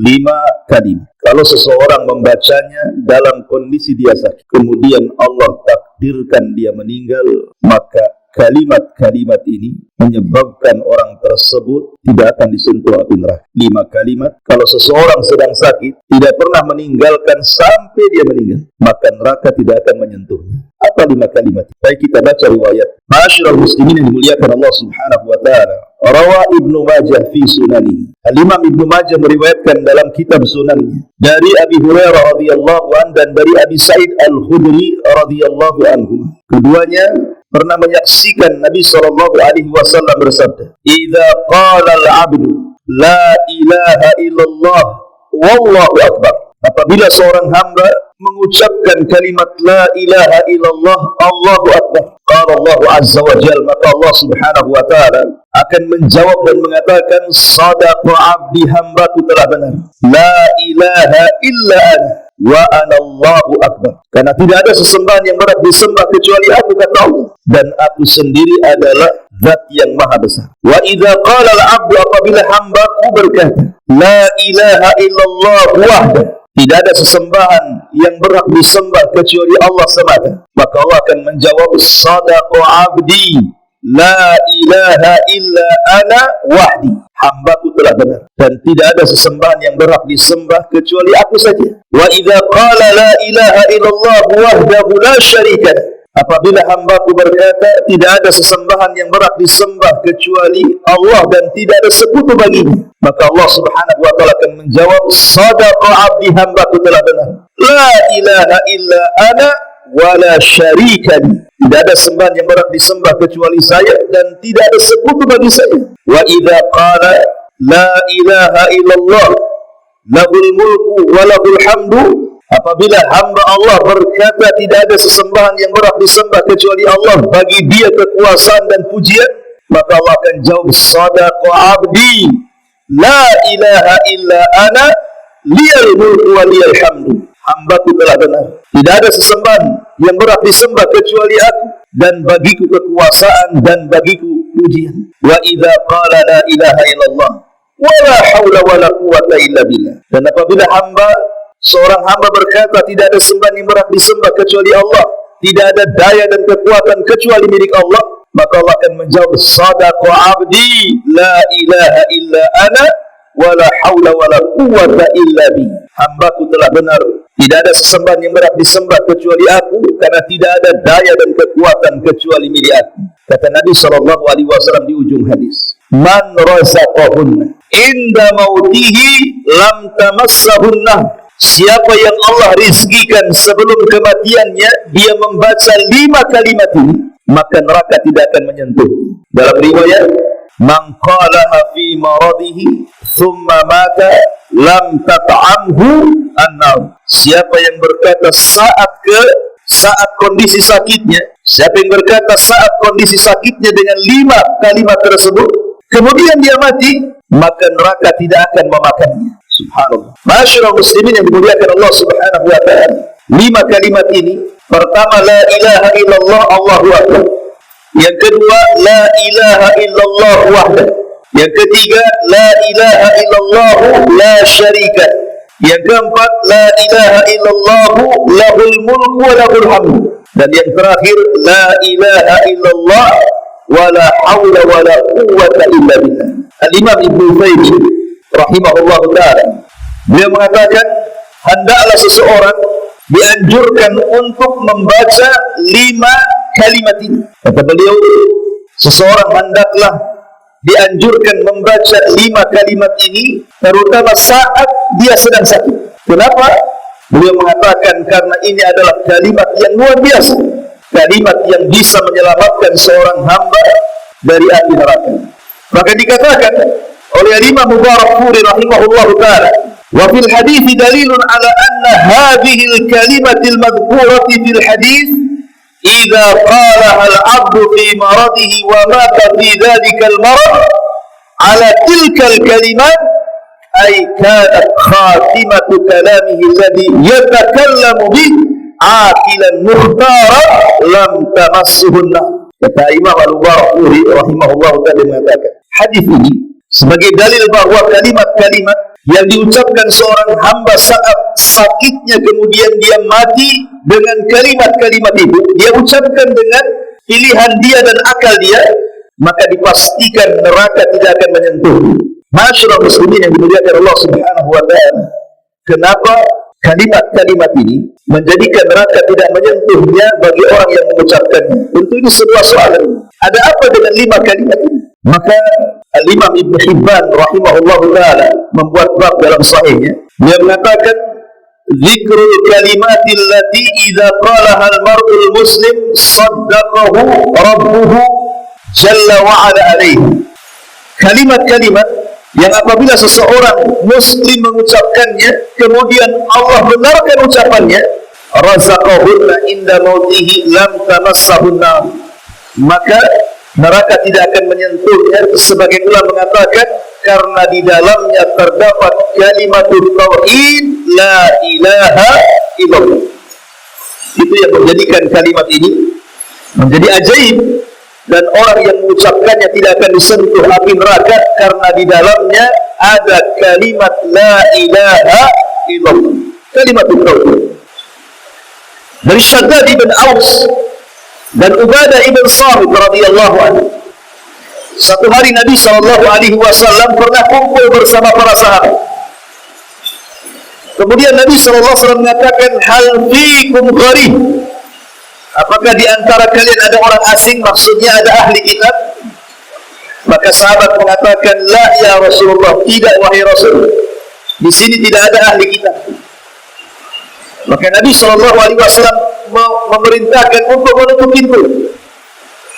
Lima kalimat. Kalau seseorang membacanya dalam kondisi dia sakit, kemudian Allah takdirkan dia meninggal, maka kalimat-kalimat ini menyebabkan orang tersebut tidak akan disentuh api neraka. 5 kalimat. Kalau seseorang sedang sakit, tidak pernah meninggalkan sampai dia meninggal, maka neraka tidak akan menyentuhnya. Apa 5 kalimat? Baik, kita baca riwayat. Ma'asyiral muslimin yang dimuliakan Allah Subhanahu wa taala. Rawa Ibnu Majah fi sunani. Al-Imam Ibnu Majah meriwayatkan dalam kitab sunannya dari Abi Hurairah radhiyallahu anhu dan dari Abi Sa'id Al-Khudri radhiyallahu anhu. Keduanya pernah menyaksikan Nabi sallallahu alaihi wasallam bersabda, "Idza qala al-'abdu la ilaha illallah wallahu akbar." Apabila seorang hamba mengucapkan kalimat la ilaha illallah Allahu akbar, qala Allah azza wa jalla, maka Allah Subhanahu wa taala akan menjawab dan mengatakan, sadaqa abdi, hambaku telah benar, la ilaha illa ana wa ana Allahu akbar. Karena tidak ada sesembahan yang berhak disembah kecuali aku, kata Allah, dan aku sendiri adalah zat yang maha besar. Wa idza qala al-'abdu, apabila hambaku berkata la ilaha illallah wahdah, tidak ada sesembahan yang berhak disembah kecuali Allah semata, maka Allah akan menjawab, sadaqa abdi la ilaha illa ana wahdi, hambaku telah benar dan tidak ada sesembahan yang berhak disembah kecuali aku saja. Wa idza qala la ilaha illallah wahdahu la syarika lahu, apabila hambaku berkata tidak ada sesembahan yang berhak disembah kecuali Allah dan tidak ada sekutu baginya, maka Allah Subhanahu wa taala akan menjawab, sadaqa abdi, hambaku telah benar, la ilaha illa ana wala syarikani, tidak ada sembahan yang berhak disembah kecuali saya dan tidak ada sekutu bagi saya. Wa idza qala la ilaha illallah lahul mulku wa lahul hamdu, apabila hamba Allah berkata tidak ada sesembahan yang berhak disembah kecuali Allah, bagi dia kekuasaan dan pujian, maka Allah akan jawab, sadaqa abdi la ilaha illa ana liyal mulku wa liyal hamdu, hambaku telah benar, tidak ada sesembahan yang berhak disembah kecuali aku dan bagiku kekuasaan dan bagiku pujian. Wa idza qala la ilaha illallah wala haula wala quwwata illa billah, dan apabila seorang hamba berkata tidak ada sembahan yang berhak disembah kecuali Allah, tidak ada daya dan kekuatan kecuali milik Allah, maka Allah akan menjawab, sadaqa abdi la ilaha illa ana wala haula wala quwwata illa bi, hambaku telah benar, tidak ada sesembahan yang berhak disembah kecuali aku, karena tidak ada daya dan kekuatan kecuali milik aku. Kata Nabi SAW di ujung hadis, man razaqahunna inda mautihi lam tamassahunna, siapa yang Allah rizkikan sebelum kematiannya dia membaca 5 kalimat ini, maka neraka tidak akan menyentuh. Dalam riwayat, man qalaha fi maradihi thumma mata lam tat'amhu an-nar, siapa yang berkata saat kondisi sakitnya, siapa yang berkata saat kondisi sakitnya dengan 5 kalimat tersebut, kemudian dia mati, maka neraka tidak akan memakannya. Subhanallah. Ma'asyiral muslimin yang dimuliakan Allah Subhanahu wa taala, 5 kalimat ini, pertama la ilaha illallah Allahu akbar, yang kedua la ilaha illallah wahdah, yang ketiga la ilaha illallah la syarika, yang keempat la ilaha illallah lahul mulku wa lahul hamdu, dan yang terakhir la ilaha illallah wala haula wala quwwata illa billah. Al-Imam Ibnu Taimiyah rahimahullah ta'ala, beliau mengatakan, hendaklah seseorang dianjurkan untuk membaca 5 kalimat ini. Kata beliau, seseorang hendaklah dianjurkan membaca 5 kalimat ini, terutama saat dia sedang sakit. Kenapa? Beliau mengatakan karena ini adalah kalimat yang luar biasa, kalimat yang bisa menyelamatkan seorang hamba dari api neraka. Maka dikatakan oleh Imam Mubarakfuri rahimahullahu ta'ala, wa fil hadith dalilun ala anna hadhihi al-kalimati al-madhkurati fil hadith idza qalaha al-'abdu fi maradihi wa mata fi dhalika al-marad ala tilka al-kalimat ay kanat khatimatu kalamihi alladhi yatakallamu bih aqilan mukhtara lam tamassuhunna. Kata Imam Al-Barakuri rahimahullah ta'ala mengatakan, hadis ini sebagai dalil bahawa kalimat-kalimat yang diucapkan seorang hamba saat sakitnya kemudian dia mati dengan kalimat-kalimat itu, dia ucapkan dengan pilihan dia dan akal dia, maka dipastikan neraka tidak akan menyentuh. Masyaallah muslimin yang dimuliakan Allah Subhanahu wa taala. Kenapa kalimat-kalimat ini menjadikan neraka tidak menyentuhnya bagi orang yang mengucapkannya? Tentu ini sebuah soalan. Ada apa dengan 5 kalimat ini? Maka Al-Imam Ibn Hibban rahimahullah ta'ala membuat bab dalam sahihnya. Dia mengatakan, zikrul kalimatil lati idza qalaha al-mar'ul muslim saddaqahu rabbuhu jalla wa ala alaihi. Kalimat-kalimat yang apabila seseorang muslim mengucapkannya, kemudian Allah benarkan ucapannya, razaqahunna inda mautihi lam tamassahunna, maka neraka tidak akan menyentuhnya. Sebagian ulama mengatakan karena di dalamnya terdapat kalimat tauhid la ilaha illallah. Itu yang menjadikan kalimat ini menjadi ajaib, dan orang yang mengucapkannya tidak akan disentuh api neraka karena di dalamnya ada kalimat la ilaha illallah, kalimat tauhid. Dari Shaddad ibn Aus dan Ubadah ibn Samit radhiyallahu anhu, satu hari Nabi SAW pernah kumpul bersama para sahabat. Kemudian Nabi SAW mengatakan, hal fiikum gharib, apakah di antara kalian ada orang asing? Maksudnya ada ahli kitab. Maka sahabat mengatakan, la ya Rasulullah, tidak wahai Rasul, di sini tidak ada ahli kitab. Maka Nabi SAW memerintahkan untuk menutup pintu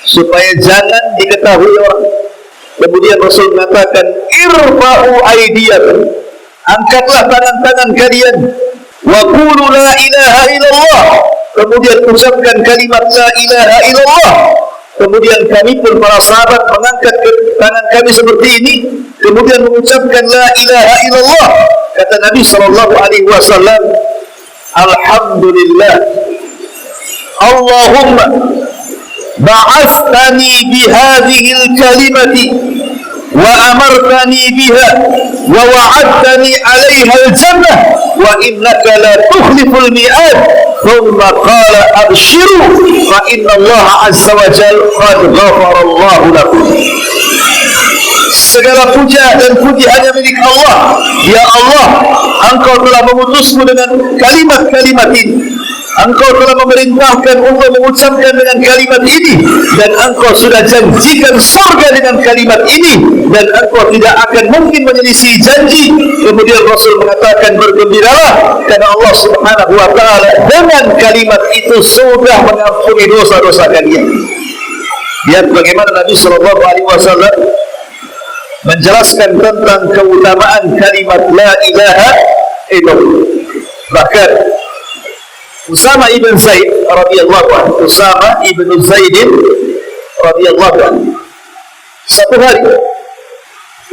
supaya jangan diketahui orang. Kemudian Rasul mengatakan, irfa'u aydiyakum, angkatlah tangan-tangan kalian, wa qulu la ilaha illallah, kemudian ucapkan kalimat la ilaha illallah. Kemudian kami pun para sahabat mengangkat tangan kami seperti ini, kemudian mengucapkan la ilaha illallah. Kata Nabi SAW, alhamdulillah, Allahumma ba'athani bihadhil kalimati wa amartani biha wa wa'adtani 'alayha al-jannah wa innaka la tukhliful mi'ad. Thumma qala abshiru fa inna Allah 'azza wa jalla qad ghafara Allah lakum. Segala puja dan puji hanya milik Allah. Ya Allah, Engkau telah mengutusku dengan kalimat-kalimat ini. Engkau telah memerintahkan untuk mengucapkan dengan kalimat ini, dan Engkau sudah janjikan surga dengan kalimat ini, dan Engkau tidak akan mungkin menyelisih janji. Kemudian Rasul mengatakan, bergembiralah karena Allah Subhanahu wa ta'ala dengan kalimat itu sudah mengampuni dosa-dosa kalian. Lihat bagaimana Nabi SAW menjelaskan tentang keutamaan kalimat la ilaha illallah. Bahkan Usama ibn Zaid radhiyallahu anhu, Usama ibn Zaid radhiyallahu anhu, satu hari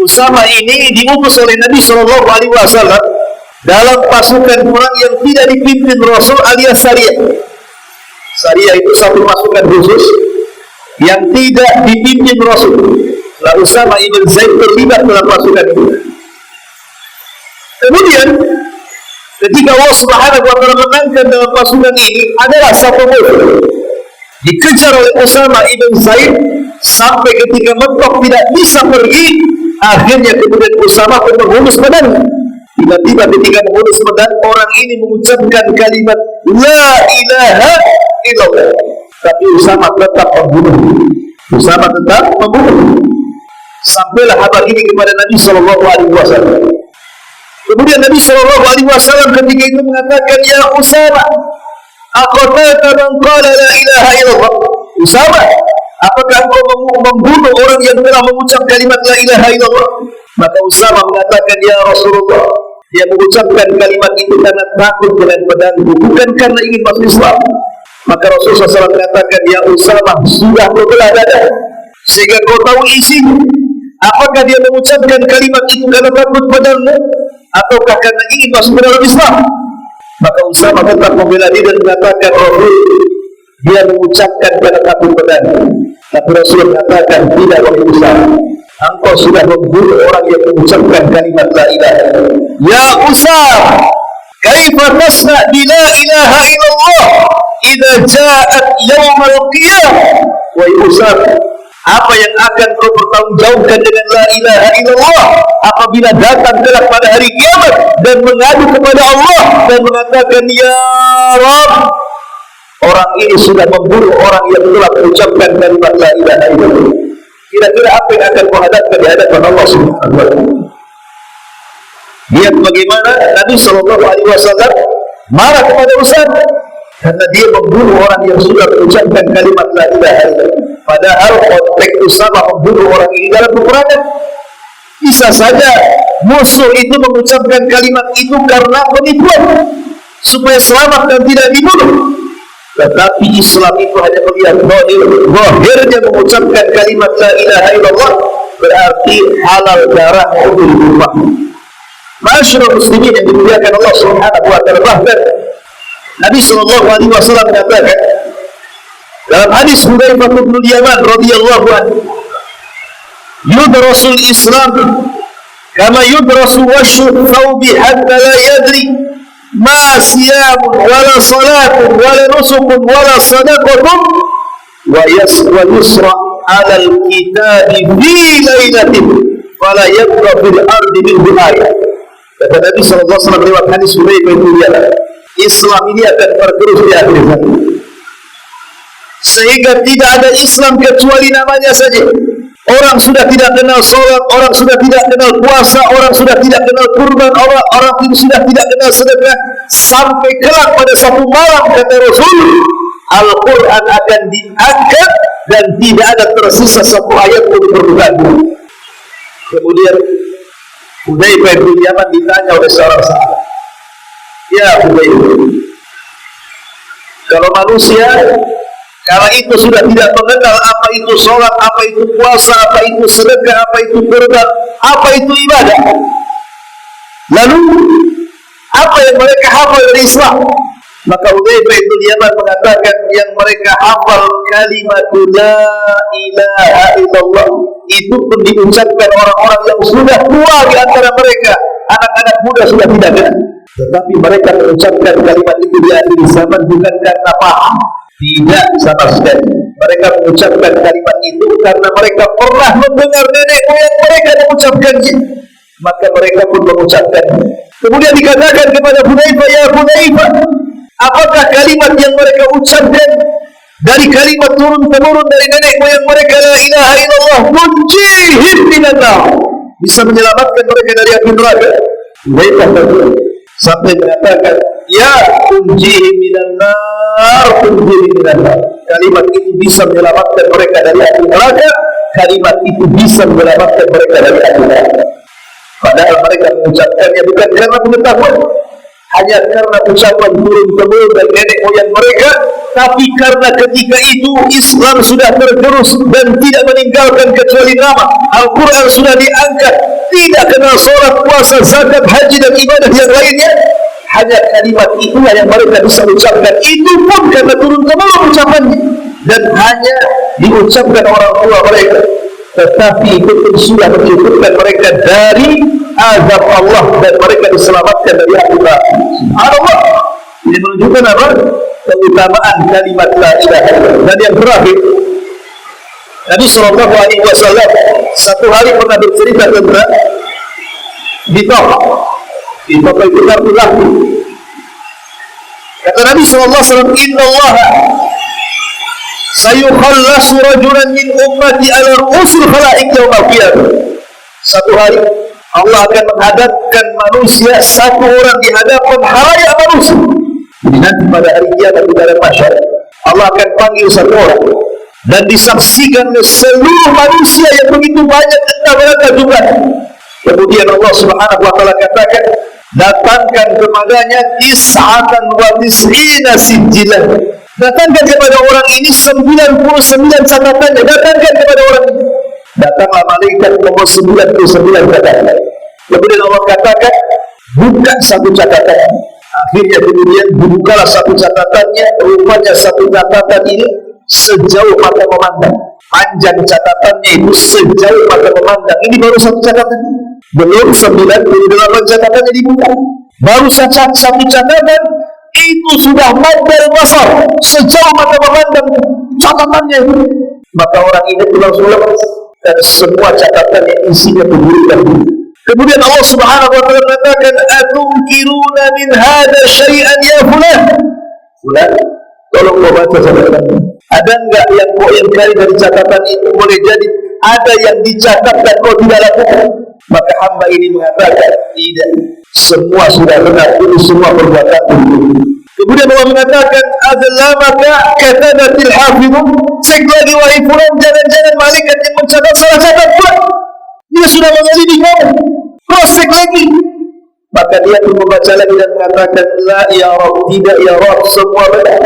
Usama ini diutus oleh Nabi SAW dalam pasukan perang yang tidak dipimpin Rasul alias Syariah. Syariah itu satu pasukan khusus yang tidak dipimpin Rasul. Lalu Usama ibn Zaid terlibat dalam pasukan itu. Kemudian ketika Allah Subhanahu wa ta'ala menangkan dalam pasukan ini adalah satu musuh. Dikejar oleh Usama ibn Zaid sampai ketika mentok tidak bisa pergi. Akhirnya kemudian Usama pun menghunus pedang. Tiba-tiba ketika menghunus pedang, orang ini mengucapkan kalimat la ilaha illallah. Tapi Usama tetap membunuh. Usama tetap membunuh. Sampailah kabar ini kepada Nabi SAW. Kemudian Nabi SAW ketika itu mengatakan, ya Usama, aqatalta man qala la ilaha illallah. Usama, apakah engkau membunuh orang yang telah mengucap kalimat la ilaha illallah? Maka Usama mengatakan, ya Rasulullah, dia mengucapkan kalimat itu karena takut dengan pedangku, bukan karena ingin masuk Islam. Maka Rasulullah SAW mengatakan, ya Usama, sudah kau belah dada sehingga kau tahu isi. Apakah dia mengucapkan kalimat itu karena takut padamu, ataukah karena ingin masuk ke dalam Islam? Maka Usamah tetap membela diri dan mengatakan, dia mengucapkan karena takut padamu. Tapi Rasul mengatakan, tidak, wahai Usamah, engkau sudah membunuh orang yang mengucapkan kalimat la ilaha illallah. Ya Usamah, kaifa tasna bi la ilaha illallah idza ja'at yaumul qiyamah? Wahai Usamah, apa yang akan kau bertanggungjawabkan dengan la ilaha illallah apabila datang kelak pada hari kiamat dan mengadu kepada Allah dan mengatakan, ya Rabb, orang ini sudah membunuh orang yang telah mengucapkan kalimat la ilaha illallah. Kira-kira apa yang akan kau hadapkan di hadapan Allah Subhanahu wa taala? Lihat bagaimana Nabi SAW marah kepada Usamah karena dia membunuh orang yang sudah mengucapkan kalimat la ilaha illallah. Padahal konteks Usamah membunuh orang ini dalam peperangan. Bisa saja musuh itu mengucapkan kalimat itu karena penipuan supaya selamat dan tidak dibunuh. Tetapi Islam itu hanya melihat zahirnya mengucapkan kalimat la ilaha illallah berarti halal darah untuk dibunuh. Masyarakat muslimin yang dimuliakan Allah Subhanahu wa taala, bahkan Nabi sallallahu alaihi wasallam mengatakan dalam hadis Hudzaifah bin Yaman radhiyallahu anhu, yudrasul Islam kama yudrasu washu thawbi hatta la yadri ma siyamun wala salatun wala nusukun wala sadaqatun wa yusra ala al-kitabi fi lailatin fala yabqa fil ardi minhu ayat. Kata Nabi SAW lewat hadis Hudzaifah bin Yaman, Islam ini akan tergerus di akhir zaman, sehingga tidak ada Islam kecuali namanya saja. Orang sudah tidak kenal sholat, orang sudah tidak kenal puasa, orang sudah tidak kenal kurban, orang sudah tidak kenal sedekah, sampai kelak pada satu malam, kata Rasul, Al-Quran akan diangkat dan tidak ada tersisa satu ayat pun berbukaan. Kemudian Hudzaifah bin Yaman ditanya oleh seorang sahabat, ya Hudzaifah, kalau manusia kala itu sudah tidak mengenal apa itu sholat, apa itu puasa, apa itu sedekah, apa itu kurban, apa itu ibadah, lalu apa yang mereka hafal dari Islam? Maka Hudzaifah bin Yaman mengatakan, yang mereka hafal kalimat la ilaha illallah itu pun diucapkan orang-orang yang sudah tua di antara mereka. Anak-anak muda sudah tidak kenal, tetapi mereka mengucapkan kalimat itu di akhir zaman bukan karena paham. Tidak sama sekali. Mereka mengucapkan kalimat itu karena mereka pernah mendengar nenek moyang mereka mengucapkannya. Maka mereka pun mengucapkan. Kemudian dikatakan kepada Hudzaifah, ya Hudzaifah, apakah kalimat yang mereka ucapkan dari kalimat turun-temurun dari nenek moyang mereka, la ilaha illallah, tunjihim minan nar, bisa menyelamatkan mereka dari api neraka? Hudzaifah sampai mengatakan, ya tunjihim minan nar, tunjihim minan nar. Kalimat itu bisa menyelamatkan mereka dari api neraka. Kalimat itu bisa menyelamatkan mereka dari api neraka. Padahal mereka mengucapkannya bukan karena pengetahuan, hanya karena ucapan turun-temurun dari nenek moyang mereka, tapi karena ketika itu Islam sudah tergerus dan tidak meninggalkan kecuali nama. Al-Quran sudah diangkat, tidak kenal sholat, puasa, zakat, haji dan ibadah yang lainnya. Hanya kalimat itulah yang mereka bisa ucapkan. Itu pun karena turun-temurun ucapannya, dan hanya diucapkan orang tua mereka. Tetapi itu pun sudah mencukupkan mereka dari azab Allah dan mereka diselamatkan dari api neraka. Subhanallah. Ini menunjukkan apa? Keutamaan kalimat la ilaha illallah. Dan yang terakhir, Nabi SAW satu hari pernah bercerita tentang di Tawaf itu Abdullah. Kata Nabi SAW, Inna Allah sayukhallasu rajulan min ummati ala ru'usul khalaik yawmal qiyamah. Satu hari Allah akan menghadapkan manusia, satu orang di hadapan khalayak manusia. Jadi nanti pada hari kiamat di dalam mahsyar, Allah akan panggil satu orang dan disaksikan oleh seluruh manusia yang begitu banyak, entah berapa jumlahnya. Kemudian Allah Subhanahu wa taala katakan, datangkan kepadanya tis'atan wa tis'ina sijjilan. Datangkan kepada orang ini 99 catatannya. Datangkan kepada orang ini. Datanglah malaikat nomor 99 catatan. Kemudian Allah katakan, buka satu catatan. Akhirnya kemudian dibukalah satu catatannya. Rupanya satu catatan ini sejauh mata memandang. Panjang catatannya itu sejauh mata memandang. Ini baru satu catatan. Belum 98 catatannya dibuka. Baru satu catatan itu sudah madal basar, sejauh mata memandang catatannya itu. Maka orang ini langsung lepas dan semua catatan yang isinya keburukan. Kemudian Allah Subhanahu wa taala mengatakan, "Atumkiruna min hadza syai'an ya fulan?" Fulan, tolong kau baca catatan. Ada enggak yang kau ingkari dari catatan itu? Boleh jadi ada yang dicatat dan kau tidak lakukan. Maka hamba ini mengatakan, tidak, semua sudah benar, ini semua perbuatan itu. Kemudian Allah mengatakan, "Adzlamaka katabatil hafidun." Cek lagi wahai fulan, jangan-jangan malaikat yang mencatat salah catat pula. Dia sudah mengalami kamu. Cross check lagi. Maka dia pun membaca lagi dan mengatakan, "La ya Rabb, tidak ya Rabb, semua benar."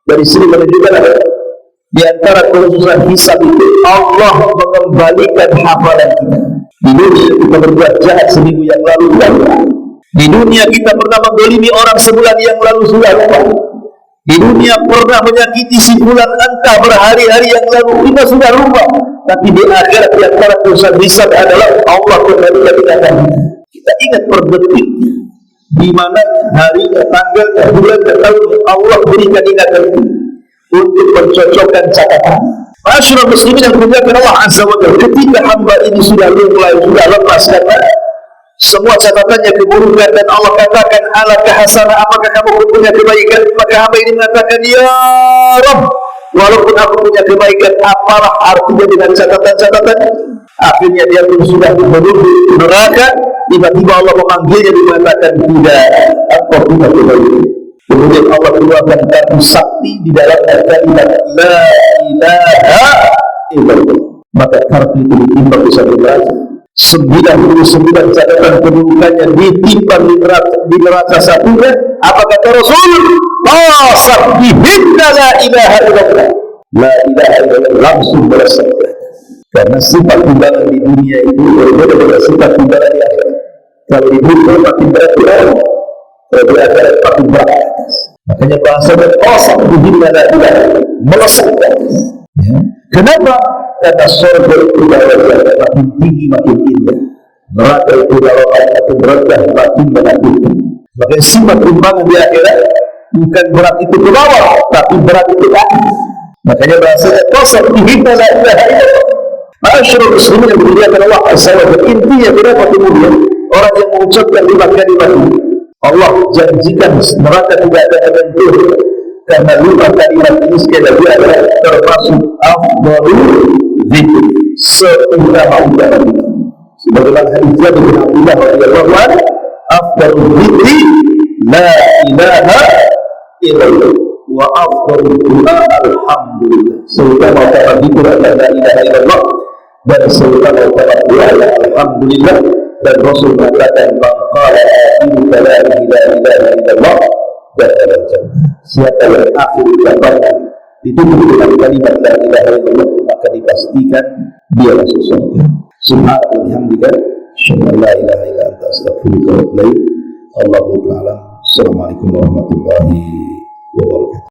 Dari sini menunjukkan apa? Di antara kekhususan hisab itu, Allah mengembalikan hafalan kita. Di dunia kita berbuat jahat seminggu yang lalu, di dunia kita pernah mendolimi orang sebulan yang lalu, sudah lupa. Di dunia pernah menyakiti si fulan entah berhari-hari yang lalu, kita sudah lupa. Tapi di akhirat di antara kekhususan hisab adalah Allah kembalikan ingatan kita ingat per detiknya, di mana harinya, tanggalnya, bulannya, tahunnya, Allah berikan ingatan itu untuk mencocokkan catatan. Masyarakat muslimin yang dimuliakan Allah Azza wa Jalla, ketika hamba ini sudah lepas karena semua catatannya keburukan dan Allah katakan, "Alaka hasanah, apakah kamu punya kebaikan?" Maka hamba ini mengatakan, "Ya Rabb, walaupun aku punya kebaikan, apalah artinya dengan catatan-catatan?" Akhirnya dia pun sudah menuju neraka. Tiba-tiba Allah memanggilnya dan mengatakan, "Tidak, engkau punya kebaikan." Kemudian Allah keluarkan kartu sakti di dalam kalimat La ilaha illallah. Maka kartu itu ditimbang di satu neraca. 99 catatan keburukannya ditimbang di neraca satunya. Apa kata Rasul? Saktihinna la ilaha illallah. La ilaha illallah langsung berasal. Karena sifat timbangan di dunia itu berbeda dengan sifat timbangan di akhirat. Kalau di dunia makin berat, kalau di akhirat makin berat atas. Makanya bahasanya saktihinna la ilaha illallah, melesat ke atas. Kenapa? Karena surga itu darajatnya makin tinggi makin indah, neraka itu darajatnya makin rendah makin menakutkan. Makanya sifat timbangan di akhirat bukan berat itu ke bawah, tapi berat itu ke atas. Makanya bahasanya saktihinna la ilaha illallah. Masyarakat muslimin yang dimuliakan Allah Azza wa Jalla, intinya kenapa kemudian orang yang mengucapkan 5 kalimat ini Allah janjikan neraka tidak ada ketentuan, karena 5 kalimat ini sekali lagi adalah termasuk afdalul dzikr, seutama-utama dzikir. Sebagaimana hadis Jabir bin Abdullah radhiyallahu anhu, afdalul dzikri la ilaha illallah wa afdalul du'a alhamdulillah. Seutama-utama dzikir adalah la ilaha illallah dan seutama-utama doa alhamdulillah. Dan Rasul mengatakan, "Man qala akhiru kalamihi la ilaha illallah dakhala al-jannah." Siapa yang akhir ucapannya ditutup dengan kalimat la ilaha illallah, maka dipastikan dia masuk surga. Subhanallah wa bihamdika, asyhadu an la ilaha illa anta, astaghfiruka wa atubu ilaik. Allahu a'lam. Assalamualaikum warahmatullahi wabarakatuh.